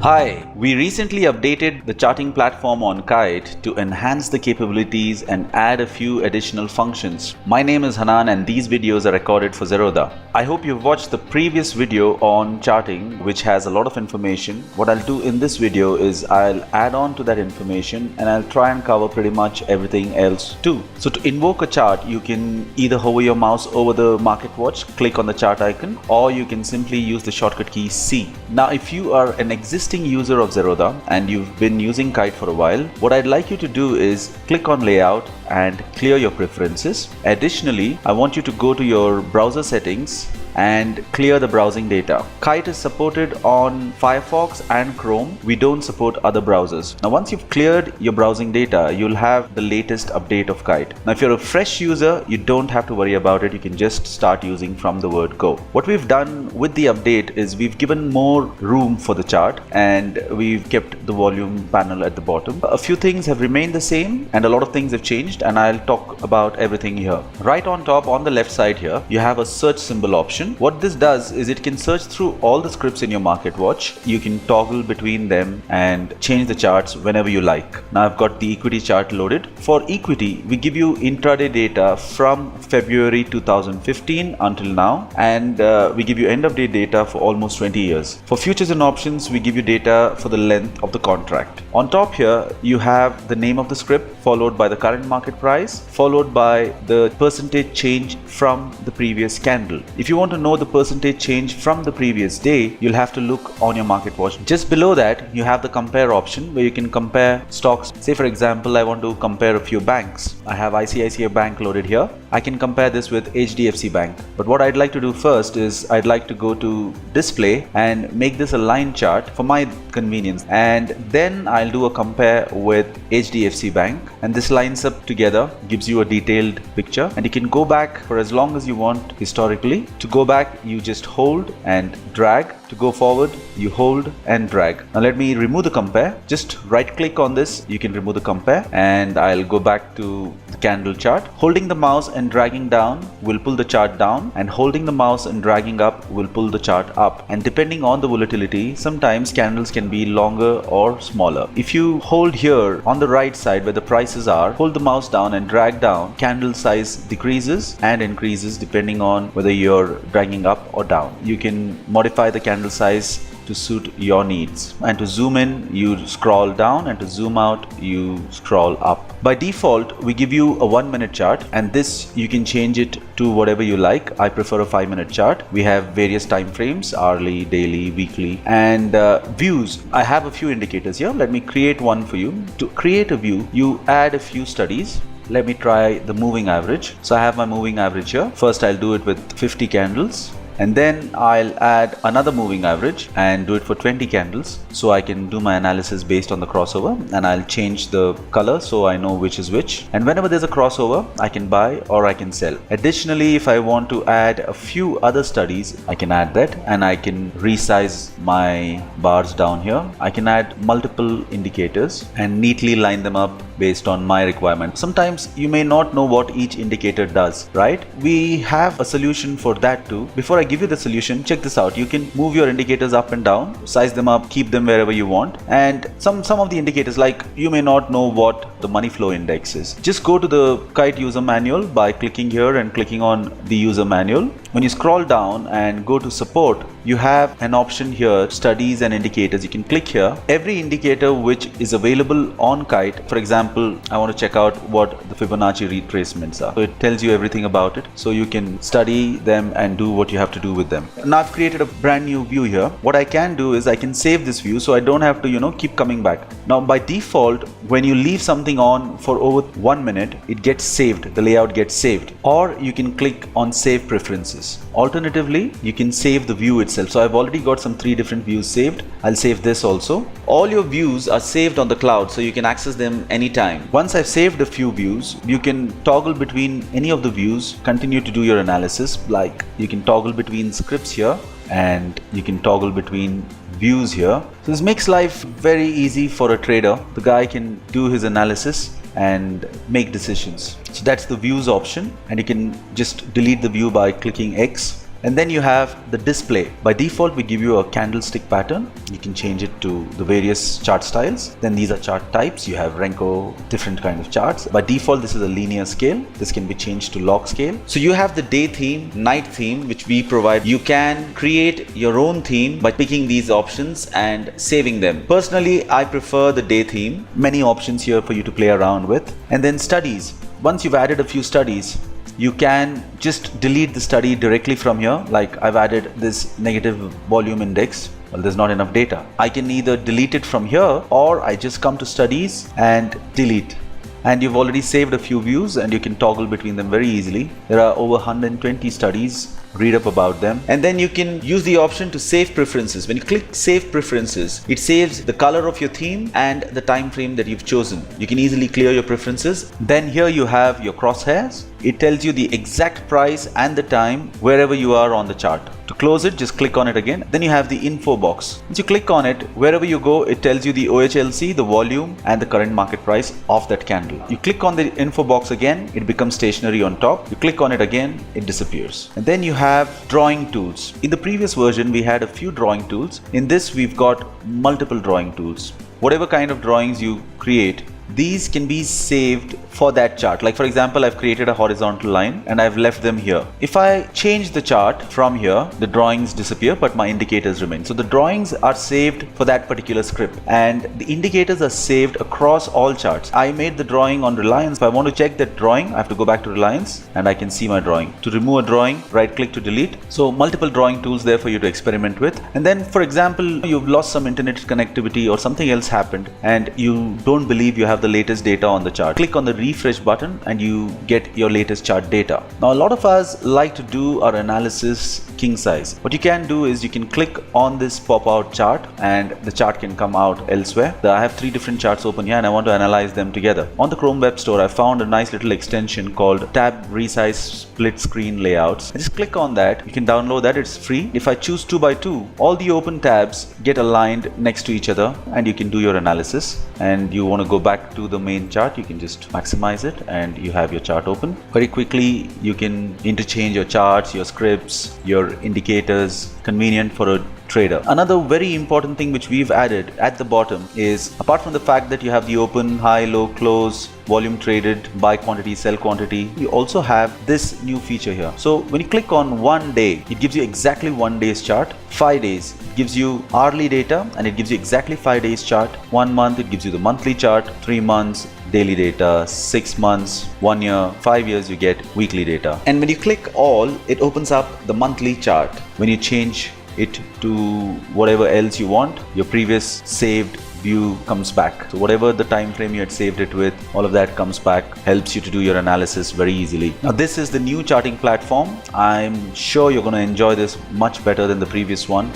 Hi, we recently updated the charting platform on Kite to enhance the capabilities and add a few additional functions. My name is Hanan and these videos are recorded for Zerodha. I hope you've watched the previous video on charting, which has a lot of information. What I'll do in this video is I'll add on to that information and I'll try and cover pretty much everything else too. So to invoke a chart, you can either hover your mouse over the market watch, click on the chart icon, or you can simply use the shortcut key C. Now, if you are an existing user of Zerodha and you've been using Kite for a while, what I'd like you to do is click on layout and clear your preferences. Additionally, I want you to go to your browser settings and clear the browsing data. Kite is supported on Firefox and Chrome. We don't support other browsers. Now, once you've cleared your browsing data, you'll have the latest update of Kite. Now, if you're a fresh user, you don't have to worry about it. You can just start using from the word go. What we've done with the update is we've given more room for the chart and we've kept the volume panel at the bottom. A few things have remained the same and a lot of things have changed, and I'll talk about everything here. Right on top on the left side here, you have a search symbol option. What this does is it can search through all the scripts in your market watch. You can toggle between them and change the charts whenever you like. Now I've got the equity chart loaded. For equity, we give you intraday data from February 2015 until now, and we give you end of day data for almost 20 years. For futures and options, we give you data for the length of the contract. On top here, you have the name of the script followed by the current market price, followed by the percentage change from the previous candle. If you want to know the percentage change from the previous day, you'll have to look on your market watch. Just below that, you have the compare option where you can compare stocks. Say for example, I want to compare a few banks. I have ICICI Bank loaded here. I can compare this with HDFC Bank. But what I'd like to do first is I'd like to go to display and make this a line chart for my convenience. And then I'll do a compare with HDFC Bank. And this lines up together, gives you a detailed picture. And you can go back for as long as you want historically. To go back, you just hold and drag. To go forward, you hold and drag. Now let me remove the compare. Just right click on this, you can remove the compare, and I'll go back to the candle chart. Holding the mouse and dragging down will pull the chart down, and holding the mouse and dragging up will pull the chart up. And depending on the volatility, sometimes candles can be longer or smaller. If you hold here on the right side where the prices are, hold the mouse down and drag down, candle size decreases and increases depending on whether you're dragging up or down. You can modify the candle size to suit your needs, and to zoom in you scroll down, and to zoom out you scroll up. By default, we give you a 1 minute chart, and this you can change it to whatever you like. I prefer a 5-minute chart. We have various time frames: hourly, daily, weekly, and views. I have a few indicators here. Let me create one for you. To create a view, you add a few studies. Let me try the moving average. So I have my moving average here. First I'll do it with 50 candles. And then I'll add another moving average and do it for 20 candles, so I can do my analysis based on the crossover, and I'll change the color so I know which is which. And whenever there's a crossover, I can buy or I can sell. Additionally, if I want to add a few other studies, I can add that, and I can resize my bars down here. I can add multiple indicators and neatly line them up based on my requirement. Sometimes you may not know what each indicator does, right? We have a solution for that too. Before I give you the solution, check this out. You can move your indicators up and down, size them up, keep them wherever you want. And some of the indicators, like you may not know what the money flow index is. Just go to the Kite user manual by clicking here and clicking on the user manual. When you scroll down and go to support, you have an option here, studies and indicators. You can click here. Every indicator which is available on Kite, for example, I want to check out what the Fibonacci retracements are. So it tells you everything about it. So you can study them and do what you have to do with them. Now I've created a brand new view here. What I can do is I can save this view so I don't have to, keep coming back. Now by default, when you leave something on for over 1 minute, it gets saved. The layout gets saved. Or you can click on save preferences. Alternatively, you can save the view itself. So I've already got some 3 different views saved. I'll save this also. All your views are saved on the cloud, so you can access them anytime. Once I've saved a few views, you can toggle between any of the views, continue to do your analysis. Like you can toggle between scripts here, and you can toggle between views here. So this makes life very easy for a trader. The guy can do his analysis and make decisions. So that's the views option, and you can just delete the view by clicking X And then you have the display. By default, we give you a candlestick pattern. You can change it to the various chart styles. Then these are chart types. You have Renko, different kind of charts. By default, this is a linear scale. This can be changed to log scale. So you have the day theme, night theme, which we provide. You can create your own theme by picking these options and saving them. Personally, I prefer the day theme. Many options here for you to play around with. And then studies. Once you've added a few studies, you can just delete the study directly from here. Like I've added this negative volume index. Well, there's not enough data. I can either delete it from here, or I just come to studies and delete. And you've already saved a few views, and you can toggle between them very easily. There are over 120 studies. Read up about them. And then you can use the option to save preferences. When you click save preferences, it saves the color of your theme and the time frame that you've chosen. You can easily clear your preferences. Then here you have your crosshairs. It tells you the exact price and the time wherever you are on the chart. To close it, just click on it again. Then you have the info box. Once you click on it, wherever you go, it tells you the OHLC, the volume, and the current market price of that candle. You click on the info box again, it becomes stationary on top. You click on it again, it disappears. And then you have drawing tools. In the previous version, we had a few drawing tools. In this, we've got multiple drawing tools. Whatever kind of drawings you create, these can be saved for that chart. Like for example, I've created a horizontal line and I've left them here. If I change the chart from here, the drawings disappear, but my indicators remain. So the drawings are saved for that particular script, and the indicators are saved across all charts. I made the drawing on Reliance. If I want to check that drawing, I have to go back to Reliance and I can see my drawing. To remove a drawing, right click to delete. So multiple drawing tools there for you to experiment with. And then for example, you've lost some internet connectivity or something else happened and you don't believe you have the latest data on the chart. Click on the refresh button and you get your latest chart data. Now a lot of us like to do our analysis king size. What you can do is you can click on this pop out chart and the chart can come out elsewhere. I have 3 different charts open here and I want to analyze them together. On the Chrome Web Store, I found a nice little extension called Tab Resize Split Screen Layouts. I just click on that. You can download that, it's free. If I choose 2 by 2, all the open tabs get aligned next to each other and you can do your analysis. And you want to go back to the main chart, you can just maximize it and you have your chart open. Very quickly you can interchange your charts, your scripts, your indicators, convenient for a trader. Another very important thing which we've added at the bottom is, apart from the fact that you have the open, high, low, close, volume traded, buy quantity, sell quantity, you also have this new feature here. So when you click on 1 day, it gives you exactly 1 day's chart. 5 days, it gives you hourly data and it gives you exactly 5 days chart. 1 month, it gives you the monthly chart. 3 months, daily data. 6 months, 1 year, 5 years, you get weekly data. And when you click all, it opens up the monthly chart. When you change it to whatever else you want, your previous saved view comes back. So whatever the time frame you had saved it with, all of that comes back, helps you to do your analysis very easily. Now this is the new charting platform. I'm sure you're going to enjoy this much better than the previous one.